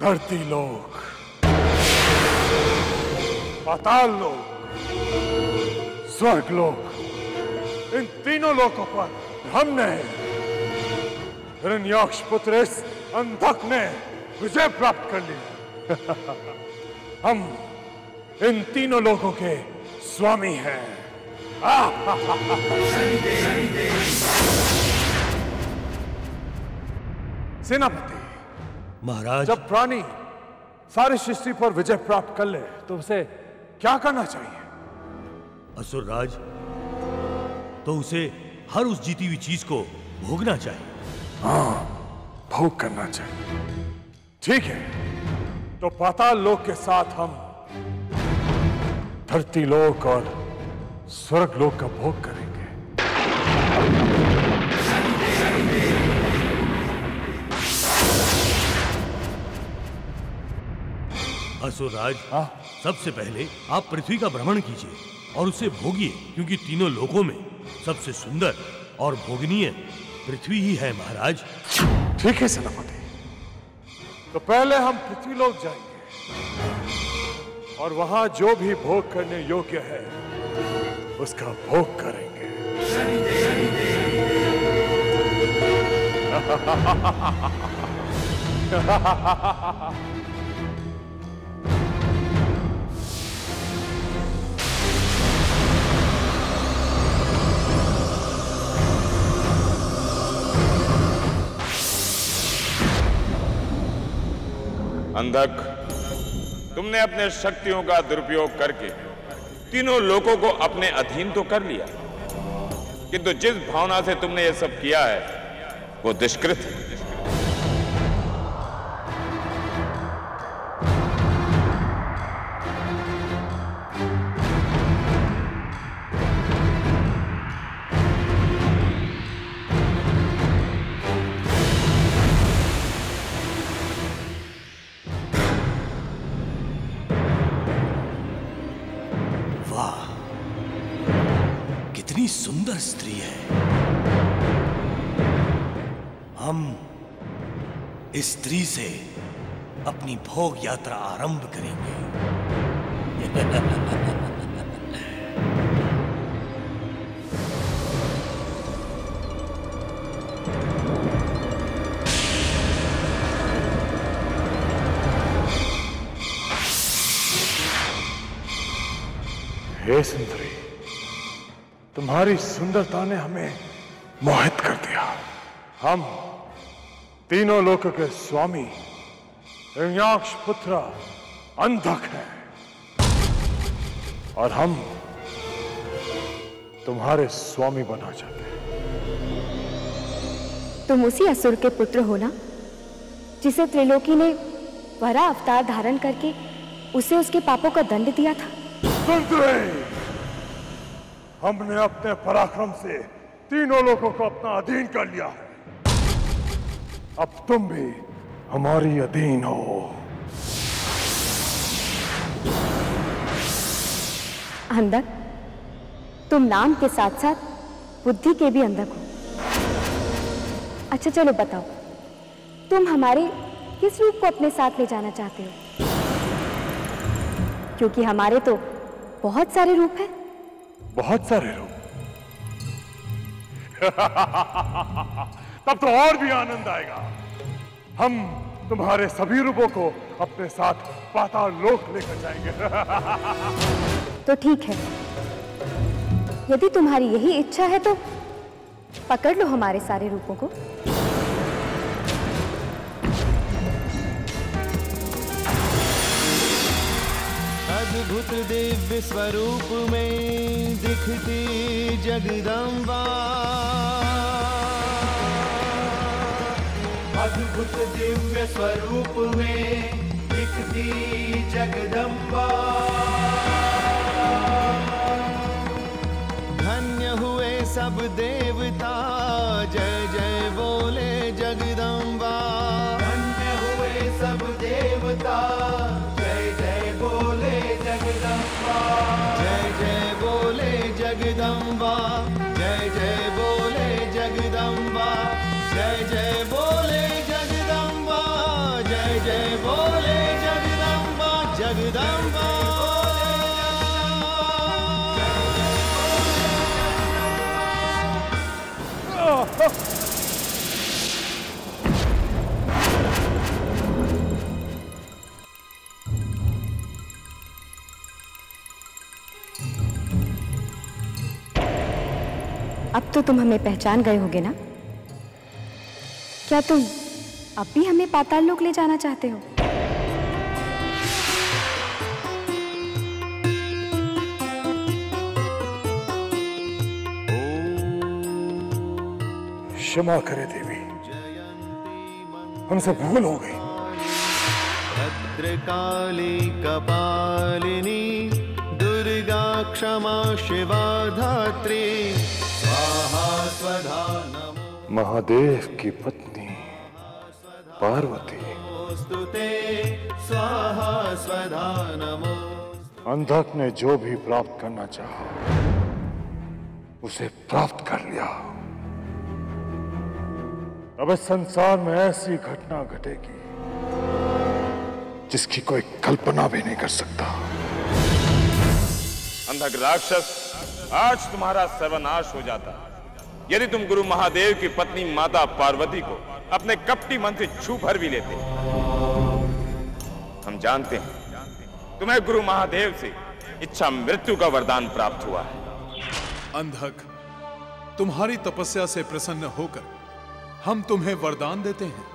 धरती लोक, पाताल लोक, स्वर्ग लोक, इन तीनों लोकों पर हमने हिरण्याक्ष पुत्र इस अंधक ने विजय प्राप्त कर ली। हम इन तीनों लोकों के स्वामी हैं। सेनापति महाराज, जब प्राणी सारी सृष्टि पर विजय प्राप्त कर ले तो उसे क्या करना चाहिए? असुरराज, तो उसे हर उस जीती हुई चीज को भोगना चाहिए। हाँ, भोग करना चाहिए। ठीक है, तो पाताल लोक के साथ हम धरती लोक और स्वर्ग लोक का भोग करेंगे। असुरराज, सबसे पहले आप पृथ्वी का भ्रमण कीजिए और उसे भोगिए, क्योंकि तीनों लोकों में सबसे सुंदर और भोगनीय पृथ्वी ही है महाराज। ठीक है सेनापति, तो पहले हम पृथ्वी लोक जाएंगे और वहां जो भी भोग करने योग्य है उसका भोग करेंगे। अंधक, तुमने अपने शक्तियों का दुरुपयोग करके तीनों लोगों को अपने अधीन तो कर लिया, किंतु जिस भावना से तुमने ये सब किया है वो दुष्कृत है। कितनी सुंदर स्त्री है। हम इस स्त्री से अपनी भोग यात्रा आरंभ करेंगे। हे सुंदरी, तुम्हारी सुंदरता ने हमें मोहित कर दिया। हम तीनों लोकों के स्वामी हिरण्याक्ष पुत्र अंधक हैं और हम तुम्हारे स्वामी बनना चाहते हैं। तुम उसी असुर के पुत्र हो ना, जिसे त्रिलोकी ने वरा अवतार धारण करके उसे उसके पापों का दंड दिया था। सुंदरी, हमने अपने पराक्रम से तीनों लोगों को अपना अधीन कर लिया है। अब तुम भी हमारी अधीन हो। अंधक, तुम नाम के साथ साथ बुद्धि के भी अंधक हो। अच्छा चलो बताओ, तुम हमारे किस रूप को अपने साथ ले जाना चाहते हो? क्योंकि हमारे तो बहुत सारे रूप हैं। बहुत सारे रूप? तब तो और भी आनंद आएगा। हम तुम्हारे सभी रूपों को अपने साथ पाताल लोक लेकर जाएंगे। तो ठीक है, यदि तुम्हारी यही इच्छा है तो पकड़ लो हमारे सारे रूपों को। अद्भुत दिव्य स्वरूप में दिखती जगदम्बा, अद्भुत दिव्य स्वरूप में दिखती जगदम्बा। धन्य हुए सब देवता, जय जय बोले जगदम्बा। धन्य हुए सब देवता, जय जय बोले जगदम्बा। जय जय बोले जगदम्बा, जय जय बोले जगदम्बा, जय जय बोले जगदम्बा, जय जय बोले अब तो तुम हमें पहचान गए होगे ना? क्या तुम अब भी हमें पाताल लोक ले जाना चाहते हो? क्षमा करे देवी, हमसे भूल हो गई। भद्रकाली कपालिनी दुर्गा क्षमा शिवा धात्री स्वाहा स्वधा नमो। महादेव की पत्नी पार्वती, स्तुते स्वाहा स्वधा नमो। अंधक ने जो भी प्राप्त करना चाहा उसे प्राप्त कर लिया। अब इस संसार में ऐसी घटना घटेगी जिसकी कोई कल्पना भी नहीं कर सकता। अंधक राक्षस, आज तुम्हारा सर्वनाश हो जाता यदि तुम गुरु महादेव की पत्नी माता पार्वती को अपने कपटी मन से छू भर भी लेते। हम जानते हैं तुम्हें गुरु महादेव से इच्छा मृत्यु का वरदान प्राप्त हुआ है। अंधक, तुम्हारी तपस्या से प्रसन्न होकर हम तुम्हें वरदान देते हैं,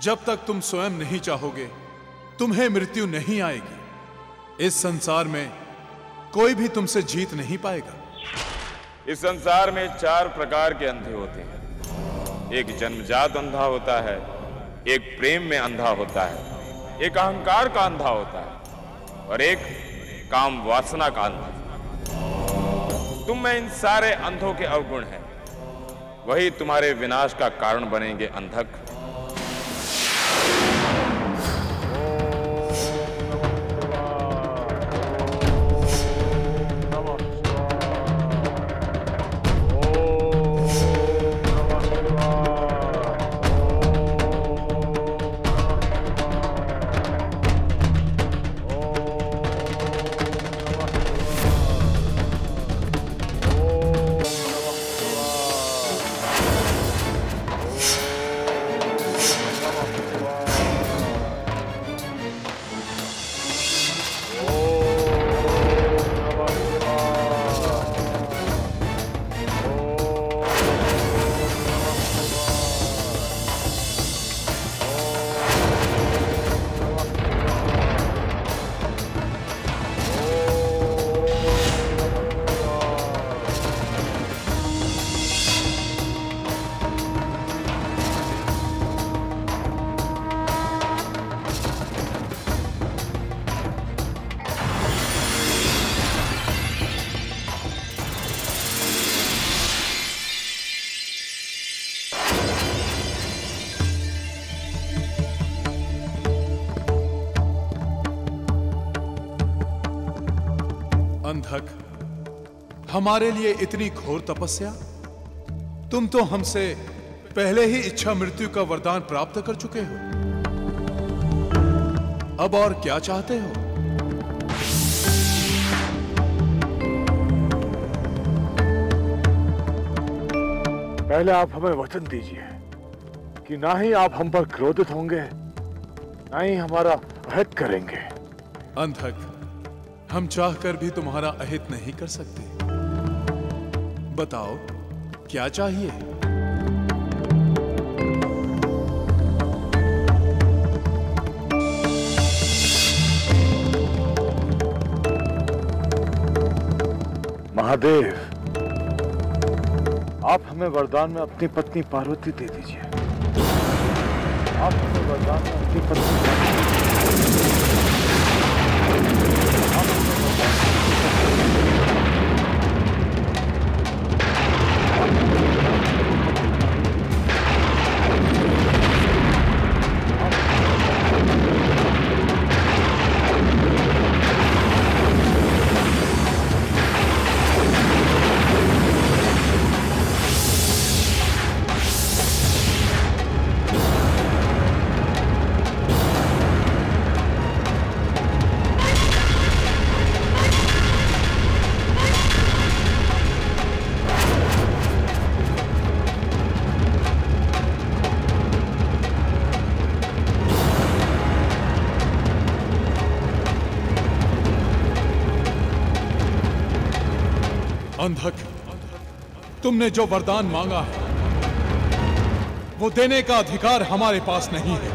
जब तक तुम स्वयं नहीं चाहोगे तुम्हें मृत्यु नहीं आएगी। इस संसार में कोई भी तुमसे जीत नहीं पाएगा। इस संसार में 4 प्रकार के अंधे होते हैं। एक जन्मजात अंधा होता है, एक प्रेम में अंधा होता है, एक अहंकार का अंधा होता है और एक काम वासना का अंधा। तुम में इन सारे अंधों के अवगुण हैं, वही तुम्हारे विनाश का कारण बनेंगे अंधक। अंधक, हमारे लिए इतनी घोर तपस्या? तुम तो हमसे पहले ही इच्छा मृत्यु का वरदान प्राप्त कर चुके हो। अब और क्या चाहते हो? पहले आप हमें वचन दीजिए कि ना ही आप हम पर क्रोधित होंगे, ना ही हमारा अहित करेंगे। अंधक, हम चाहकर भी तुम्हारा अहित नहीं कर सकते। बताओ क्या चाहिए? महादेव, आप हमें वरदान में अपनी पत्नी पार्वती दे दीजिए। आप हमें वरदान में अपनी पत्नी अंधक, तुमने जो वरदान मांगा है वो देने का अधिकार हमारे पास नहीं है।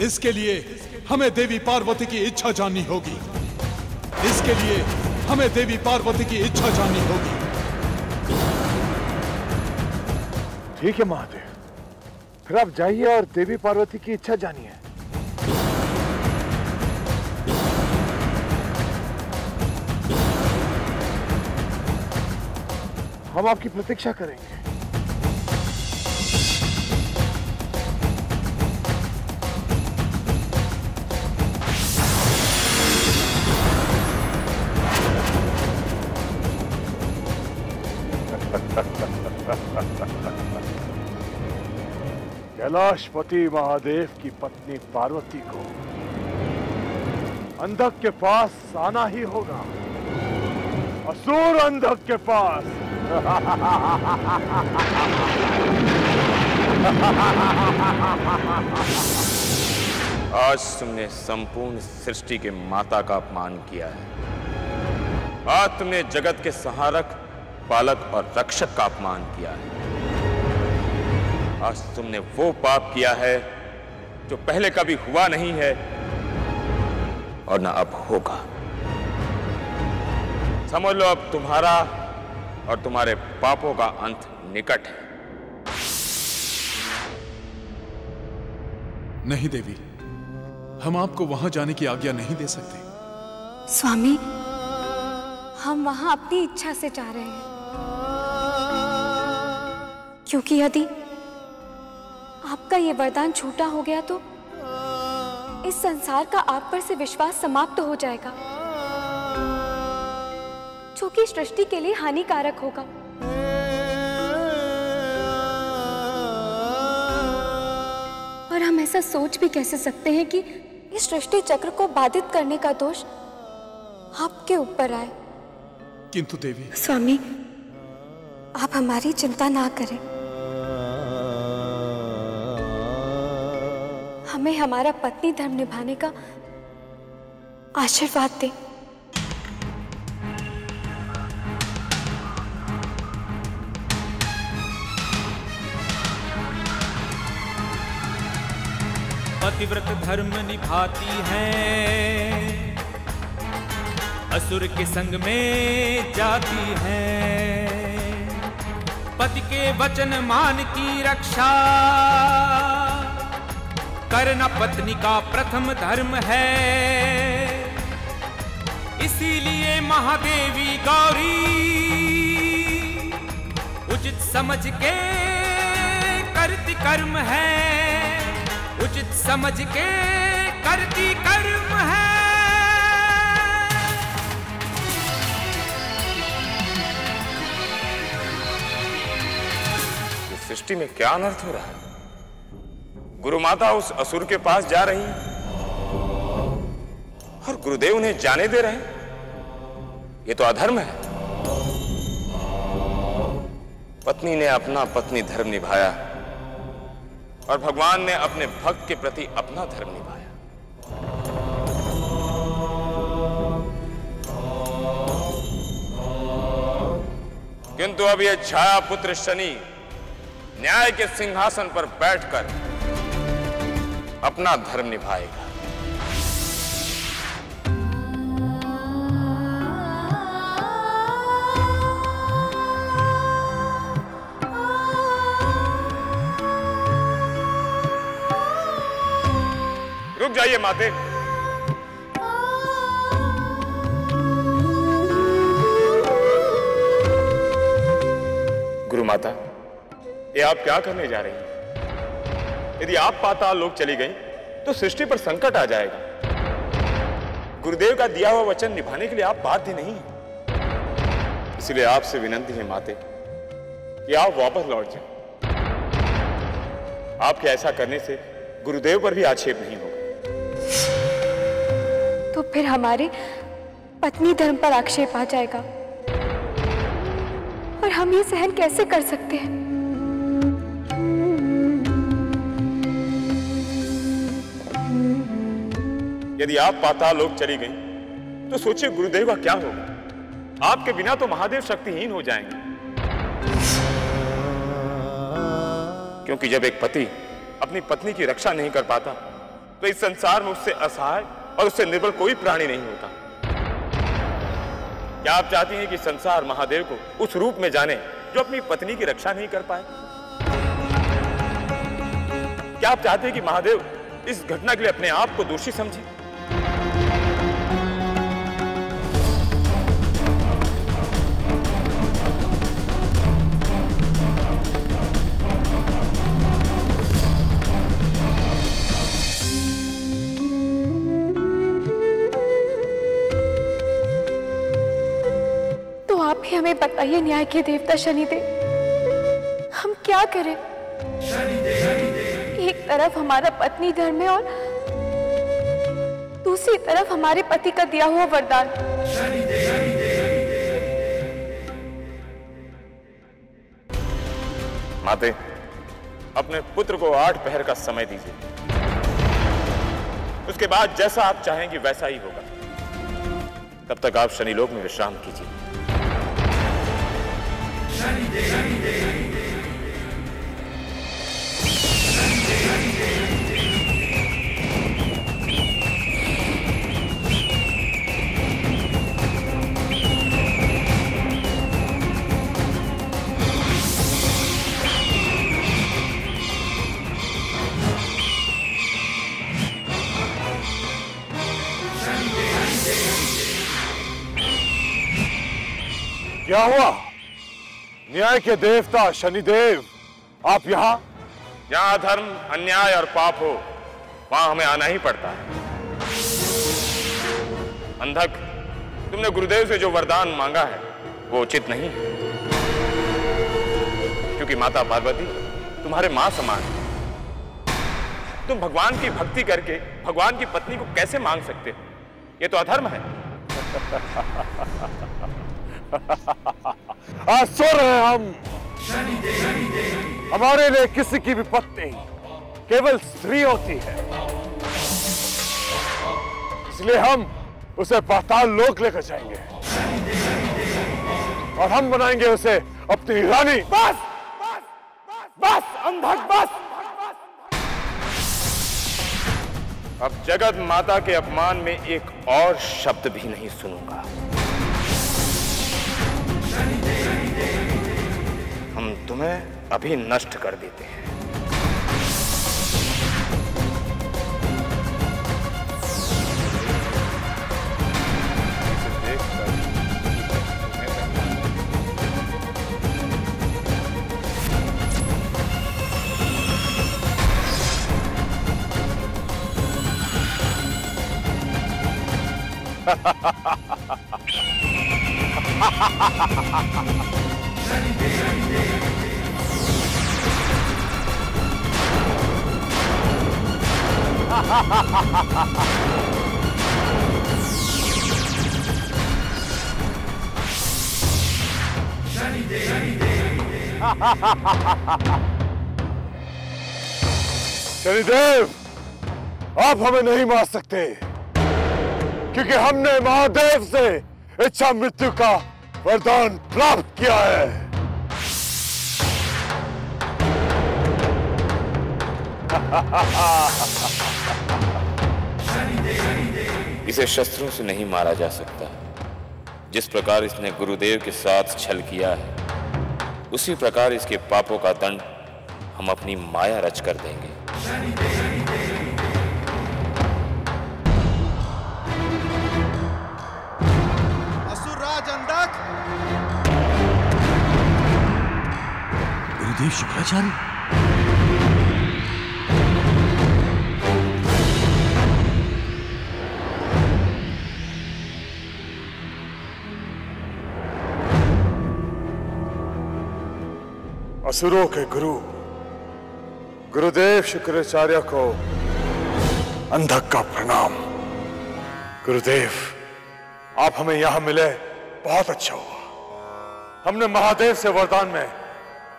इसके लिए हमें देवी पार्वती की इच्छा जाननी होगी। इसके लिए हमें देवी पार्वती की इच्छा जाननी होगी। ठीक है महादेव, फिर आप जाइए और देवी पार्वती की इच्छा जानिए। हम आपकी प्रतीक्षा करेंगे। कैलाशपति महादेव की पत्नी पार्वती को अंधक के पास आना ही होगा। असुर अंधक के पास। आज तुमने संपूर्ण सृष्टि के माता का अपमान किया है। आज तुमने जगत के संहारक, पालक और रक्षक का अपमान किया है। आज तुमने वो पाप किया है जो पहले कभी हुआ नहीं है और ना अब होगा। समझ लो अब तुम्हारा और तुम्हारे पापों का अंत निकट है। नहीं देवी, हम आपको वहां जाने की आज्ञा नहीं दे सकते। स्वामी, हम वहां अपनी इच्छा से जा रहे हैं, क्योंकि यदि आपका ये वरदान झूठा हो गया तो इस संसार का आप पर से विश्वास समाप्त हो जाएगा, जो कि सृष्टि के लिए हानिकारक होगा। और हम ऐसा सोच भी कैसे सकते हैं कि इस सृष्टि चक्र को बाधित करने का दोष आपके ऊपर आए। किंतु देवी। स्वामी, आप हमारी चिंता ना करें। हमें हमारा पत्नी धर्म निभाने का आशीर्वाद दें। पतिव्रत धर्म निभाती हैं, असुर के संग में जाती हैं। पति के वचन मान की रक्षा करना पत्नी का प्रथम धर्म है। इसीलिए महादेवी गौरी उचित समझ के करती कर्म है, उचित समझ के करती कर्म है। इस सृष्टि में क्या अनर्थ हो रहा है? गुरु माता उस असुर के पास जा रही और गुरुदेव उन्हें जाने दे रहे हैं। ये तो अधर्म है। पत्नी ने अपना पत्नी धर्म निभाया और भगवान ने अपने भक्त के प्रति अपना धर्म निभाया। किंतु अब यह छाया पुत्र शनि न्याय के सिंहासन पर बैठकर अपना धर्म निभाएगा। रुक जाइए माते। गुरु माता, ये आप क्या करने जा रही हैं? यदि आप पाताल लोक चली गई तो सृष्टि पर संकट आ जाएगा। गुरुदेव का दिया हुआ वचन निभाने के लिए आप बाध्य नहीं हैं। इसलिए आपसे विनती है माते कि आप वापस लौट जाएं। आपके ऐसा करने से गुरुदेव पर भी आक्षेप नहीं होगा। तो फिर हमारे पत्नी धर्म पर आक्षेप आ जाएगा और हम ये सहन कैसे कर सकते हैं? यदि आप पाताल लोक चली गई तो सोचिए गुरुदेव का क्या होगा। आपके बिना तो महादेव शक्तिहीन हो जाएंगे। क्योंकि जब एक पति अपनी पत्नी की रक्षा नहीं कर पाता तो इस संसार में उससे असहाय और उससे निर्बल कोई प्राणी नहीं होता। क्या आप चाहती हैं कि संसार महादेव को उस रूप में जाने जो अपनी पत्नी की रक्षा नहीं कर पाए? क्या आप चाहते हैं कि महादेव इस घटना के लिए अपने आप को दोषी समझे? हमें बताइए न्याय के देवता शनिदेव, हम क्या करें? एक तरफ हमारा पत्नी धर्म है और दूसरी तरफ हमारे पति का दिया हुआ वरदान। माते, अपने पुत्र को 8 पहर का समय दीजिए। उसके बाद जैसा आप चाहेंगे वैसा ही होगा। तब तक आप शनिलोक में विश्राम कीजिए। क्या हुआ? न्याय के देवता शनिदेव, आप यहाँ? जहाँ अधर्म, अन्याय और पाप हो वहां हमें आना ही पड़ता है। अंधक, तुमने गुरुदेव से जो वरदान मांगा है वो उचित नहीं है, क्योंकि माता पार्वती तुम्हारे मां समान है। तुम भगवान की भक्ति करके भगवान की पत्नी को कैसे मांग सकते हो? ये तो अधर्म है। असुर हैं हम। हमारे लिए किसी की भी पत्नी केवल स्त्री होती है, इसलिए हम उसे पाताल लोक लेकर जाएंगे और हम बनाएंगे उसे अपनी रानी। बस बस बस अंधक, बस। अब जगत माता के अपमान में एक और शब्द भी नहीं सुनूंगा। हम तुम्हें अभी नष्ट कर देते हैं। शनिदेव, आप हमें नहीं मार सकते, क्योंकि हमने महादेव से इच्छा मृत्यु का वरदान प्राप्त किया है। इसे शस्त्रों से नहीं मारा जा सकता। जिस प्रकार इसने गुरुदेव के साथ छल किया है, उसी प्रकार इसके पापों का दंड हम अपनी माया रच कर देंगे। असुरराज अंधक! गुरुदेव शुक्राचार्य, असुरों के गुरु गुरुदेव शुक्राचार्य को अंधक का प्रणाम। गुरुदेव, आप हमें यहां मिले, बहुत अच्छा हुआ। हमने महादेव से वरदान में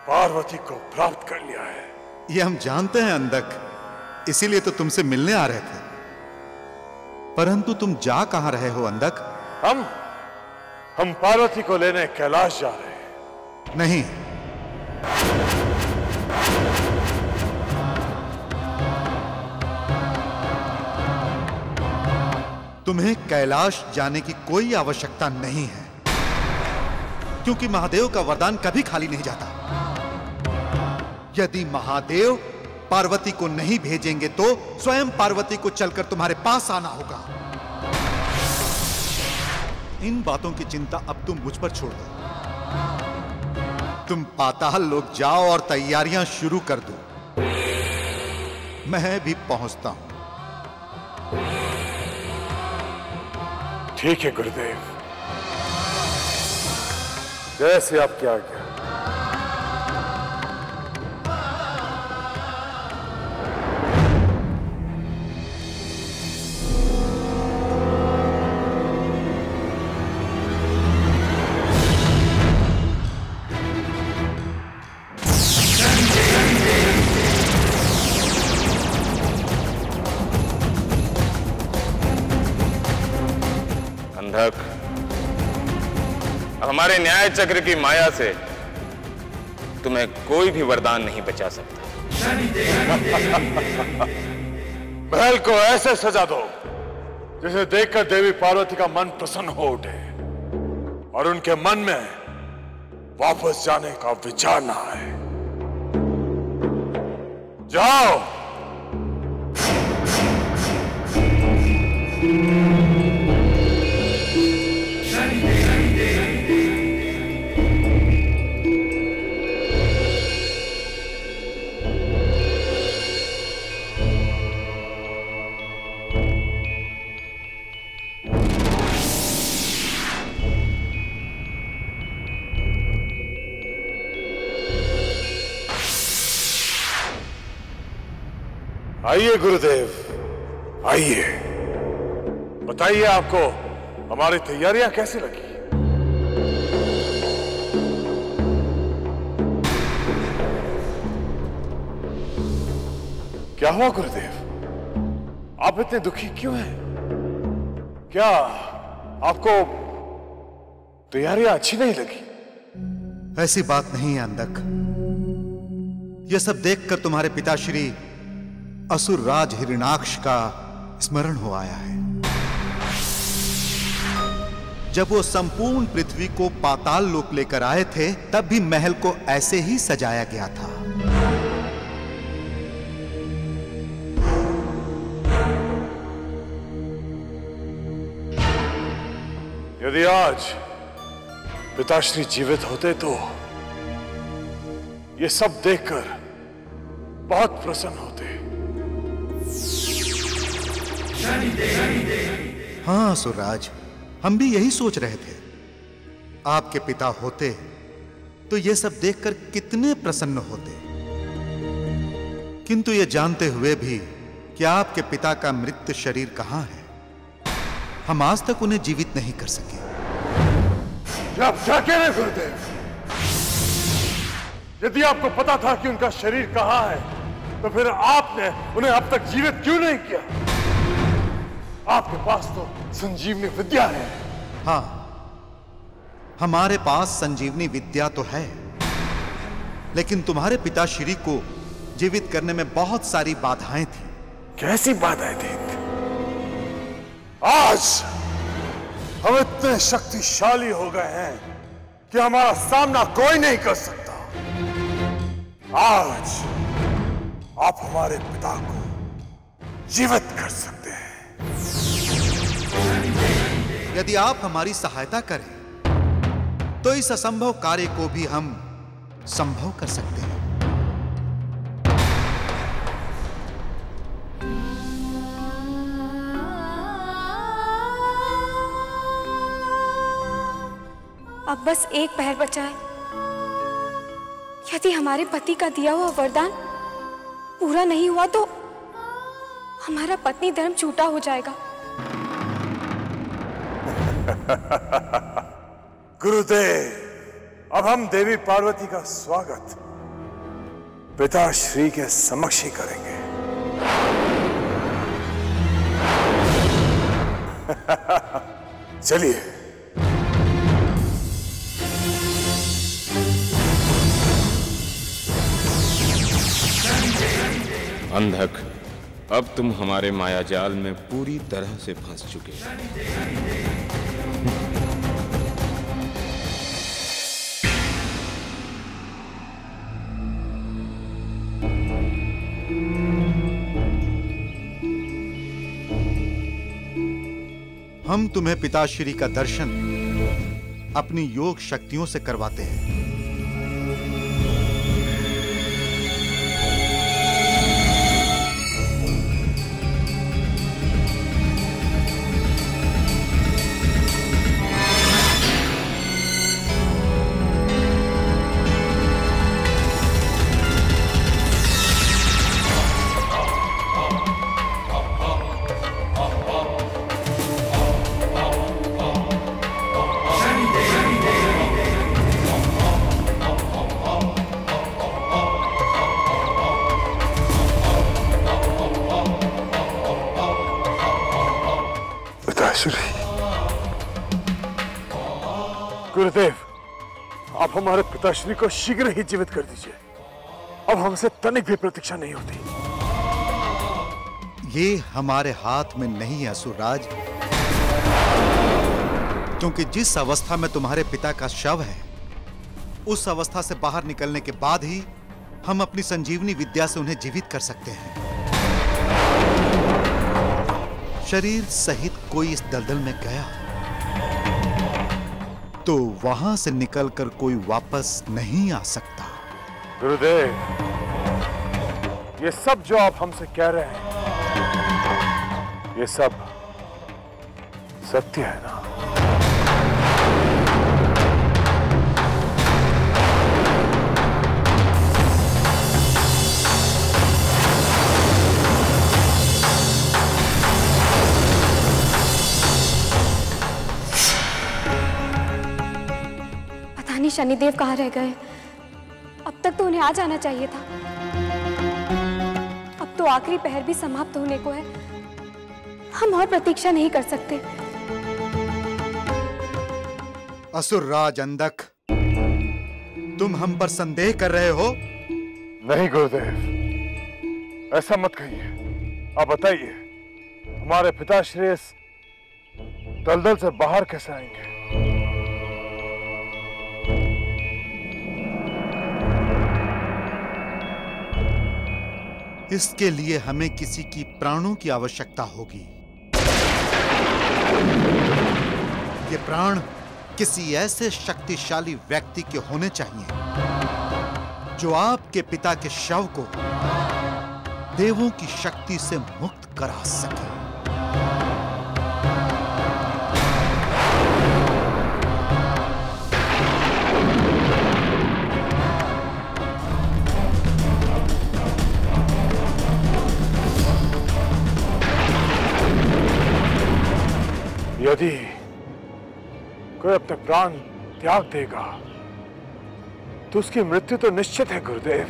पार्वती को प्राप्त कर लिया है। ये हम जानते हैं अंधक, इसीलिए तो तुमसे मिलने आ रहे थे। परंतु तुम जा कहां रहे हो अंधक? हम पार्वती को लेने कैलाश जा रहे हैं। नहीं, तुम्हें कैलाश जाने की कोई आवश्यकता नहीं है, क्योंकि महादेव का वरदान कभी खाली नहीं जाता। यदि महादेव पार्वती को नहीं भेजेंगे तो स्वयं पार्वती को चलकर तुम्हारे पास आना होगा। इन बातों की चिंता अब तुम मुझ पर छोड़ दो। तुम पाताल लोक जाओ और तैयारियां शुरू कर दो। मैं भी पहुंचता हूं। ठीक है गुरुदेव, जैसे आपकी आज्ञा। अंधक, हमारे न्याय चक्र की माया से तुम्हें कोई भी वरदान नहीं बचा सकता। महल को ऐसे सजा दो जिसे देखकर देवी पार्वती का मन प्रसन्न हो उठे और उनके मन में वापस जाने का विचार ना आए। जाओ। आइए गुरुदेव, आइए, बताइए आपको हमारी तैयारियां कैसी लगी? क्या हुआ गुरुदेव, आप इतने दुखी क्यों हैं? क्या आपको तैयारियां अच्छी नहीं लगी? ऐसी बात नहीं है अंधक। यह सब देखकर तुम्हारे पिताश्री असुर राज हिरण्याक्ष का स्मरण हो आया है। जब वो संपूर्ण पृथ्वी को पाताल लोक लेकर आए थे, तब भी महल को ऐसे ही सजाया गया था। यदि आज पिताश्री जीवित होते तो ये सब देखकर बहुत प्रसन्न होते। हाँ असुरराज, हम भी यही सोच रहे थे। आपके पिता होते तो ये सब देखकर कितने प्रसन्न होते। किंतु ये जानते हुए भी कि आपके पिता का मृत शरीर कहां है, हम आज तक उन्हें जीवित नहीं कर सके। आप क्या कह रहे गुरुदेव? यदि आपको पता था कि उनका शरीर कहां है, तो फिर आपने उन्हें अब तक जीवित क्यों नहीं किया? आपके पास तो संजीवनी विद्या है। हाँ, हमारे पास संजीवनी विद्या तो है, लेकिन तुम्हारे पिताश्री को जीवित करने में बहुत सारी बाधाएं थी। कैसी बाधाएं थी? आज हम इतने शक्तिशाली हो गए हैं कि हमारा सामना कोई नहीं कर सकता। आज आप हमारे पिता को जीवित कर सकते हैं। यदि आप हमारी सहायता करें तो इस असंभव कार्य को भी हम संभव कर सकते हैं। अब बस एक पहर बचा है। यदि हमारे पति का दिया हुआ वरदान पूरा नहीं हुआ तो हमारा पत्नी धर्म झूठा हो जाएगा। गुरुदेव, अब हम देवी पार्वती का स्वागत पिताश्री के समक्ष ही करेंगे। चलिए। अंधक, अब तुम हमारे मायाजाल में पूरी तरह से फंस चुके हो। हम तुम्हें पिताश्री का दर्शन अपनी योग शक्तियों से करवाते हैं। गुरुदेव, आप हमारे पिताश्री को शीघ्र ही जीवित कर दीजिए। अब हमसे तनिक भी प्रतीक्षा नहीं होती। ये हमारे हाथ में नहीं है असुरराज, क्योंकि जिस अवस्था में तुम्हारे पिता का शव है, उस अवस्था से बाहर निकलने के बाद ही हम अपनी संजीवनी विद्या से उन्हें जीवित कर सकते हैं। शरीर सहित कोई इस दलदल में गया तो वहां से निकलकर कोई वापस नहीं आ सकता। गुरुदेव, ये सब जो आप हमसे कह रहे हैं, ये सब सत्य है ना? शनिदेव कहाँ रह गए? अब तक तो उन्हें आ जाना चाहिए था। अब तो आखिरी पहर भी समाप्त होने को है। हम और प्रतीक्षा नहीं कर सकते। असुरराज अंधक, तुम हम पर संदेह कर रहे हो? नहीं गुरुदेव, ऐसा मत कहिए। आप बताइए, हमारे पिताश्री इस दलदल से बाहर कैसे आएंगे? इसके लिए हमें किसी की प्राणों की आवश्यकता होगी। ये प्राण किसी ऐसे शक्तिशाली व्यक्ति के होने चाहिए जो आपके पिता के शव को देवों की शक्ति से मुक्त करा सके। यदि कोई अपने प्राण त्याग देगा तो उसकी मृत्यु तो निश्चित है गुरुदेव।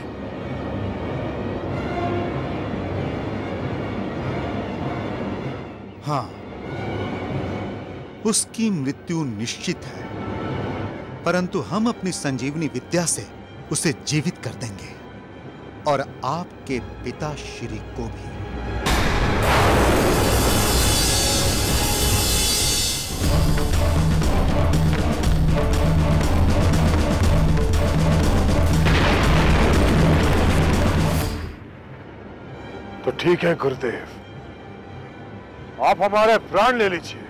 हाँ, उसकी मृत्यु निश्चित है, परंतु हम अपनी संजीवनी विद्या से उसे जीवित कर देंगे और आपके पिता श्री को भी। तो ठीक है गुरुदेव, आप हमारे प्राण ले लीजिए।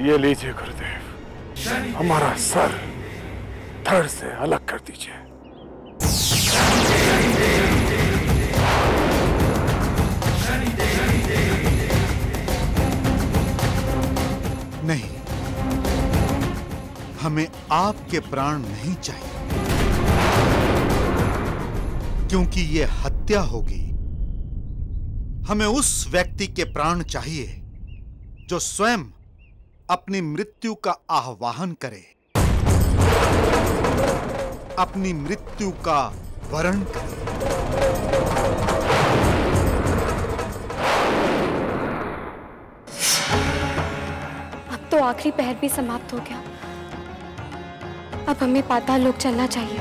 ये लीजिए गुरुदेव, हमारा सर धड़ से अलग कर दीजिए। नहीं, हमें आपके प्राण नहीं चाहिए, क्योंकि यह हत्या होगी। हमें उस व्यक्ति के प्राण चाहिए जो स्वयं अपनी मृत्यु का आह्वान करे, अपनी मृत्यु का वरण करें। अब तो आखिरी पहर भी समाप्त हो गया। अब हमें पाताल लोक चलना चाहिए।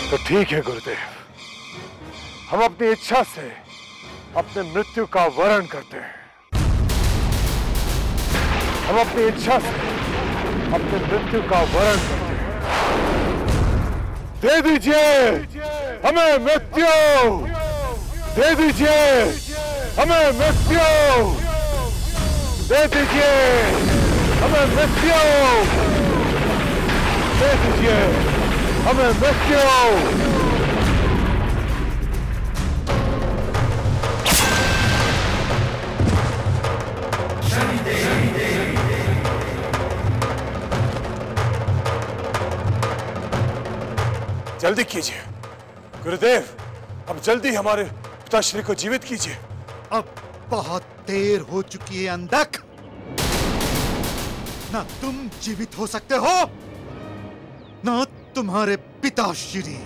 तो ठीक है गुरुदेव, हम अपनी इच्छा से अपने मृत्यु का वरण करते हैं। हम अपनी इच्छा से अपने मृत्यु का वरण करते हैं। दे दीजिए हमें मृत्यु, दे दीजिए हमें मृत्यु, दे दीजिए हमें मृत्यु, दे दीजिए हमें मृत्यु। जल्दी कीजिए गुरुदेव, अब जल्दी हमारे पिताश्री को जीवित कीजिए। अब बहुत देर हो चुकी है अंधक। ना तुम जीवित हो सकते हो, ना तुम्हारे पिताश्री।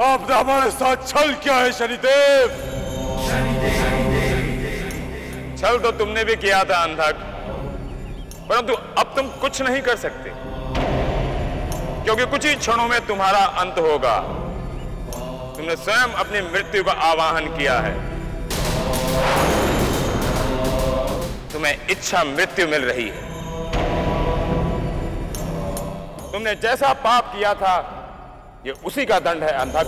आपने हमारे साथ छल किया है शनिदेव। छल तो तुमने भी किया था अंधक, परंतु अब तुम कुछ नहीं कर सकते, क्योंकि कुछ ही क्षणों में तुम्हारा अंत होगा। तुमने स्वयं अपनी मृत्यु का आवाहन किया है। तुम्हें इच्छा मृत्यु मिल रही है। तुमने जैसा पाप किया था, ये उसी का दंड है अंधक।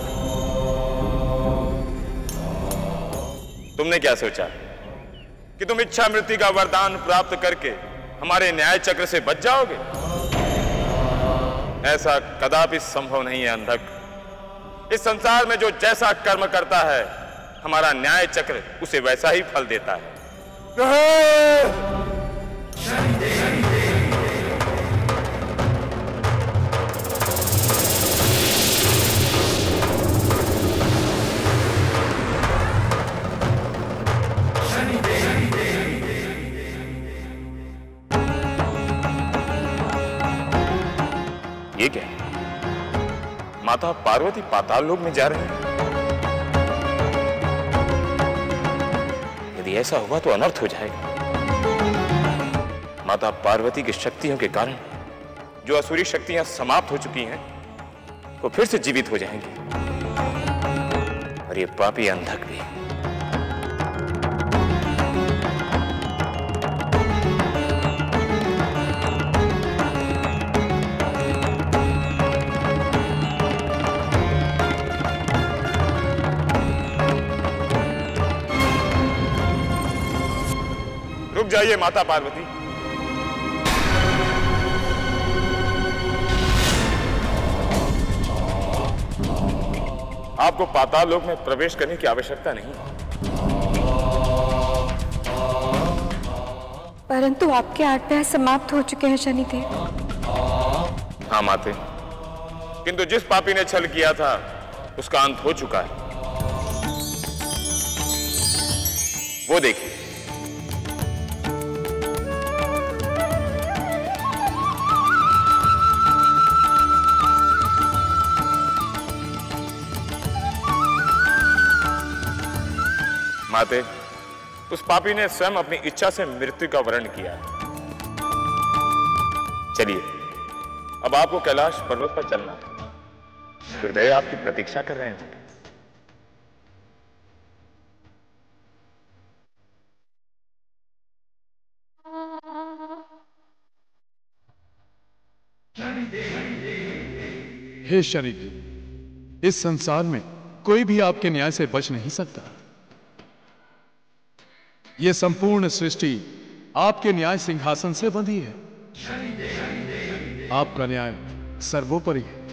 तुमने क्या सोचा कि तुम इच्छा मृत्यु का वरदान प्राप्त करके हमारे न्याय चक्र से बच जाओगे? ऐसा कदापि संभव नहीं है अंधक। इस संसार में जो जैसा कर्म करता है, हमारा न्याय चक्र उसे वैसा ही फल देता है। ये क्या? माता पार्वती पाताल लोक में जा रहे हैं। यदि ऐसा हुआ तो अनर्थ हो जाएगा। माता पार्वती की शक्तियों के कारण जो असुरी शक्तियां समाप्त हो चुकी हैं, वो फिर से जीवित हो जाएंगी, और ये पापी अंधक भी। रुक जाइए माता पार्वती। आपको पाताल लोक में प्रवेश करने की आवश्यकता नहीं है। परंतु आपके 8 पैर समाप्त हो चुके हैं शनिदेव। हाँ माते, किंतु जिस पापी ने छल किया था, उसका अंत हो चुका है। वो देखिए। माते, उस पापी ने स्वयं अपनी इच्छा से मृत्यु का वरण किया है। चलिए, अब आपको कैलाश पर्वत पर चलना है। गुरुदेव आपकी प्रतीक्षा कर रहे हैं। हे शनिदेव, इस संसार में कोई भी आपके न्याय से बच नहीं सकता। यह संपूर्ण सृष्टि आपके न्याय सिंहासन से बंधी है। आपका न्याय सर्वोपरि है।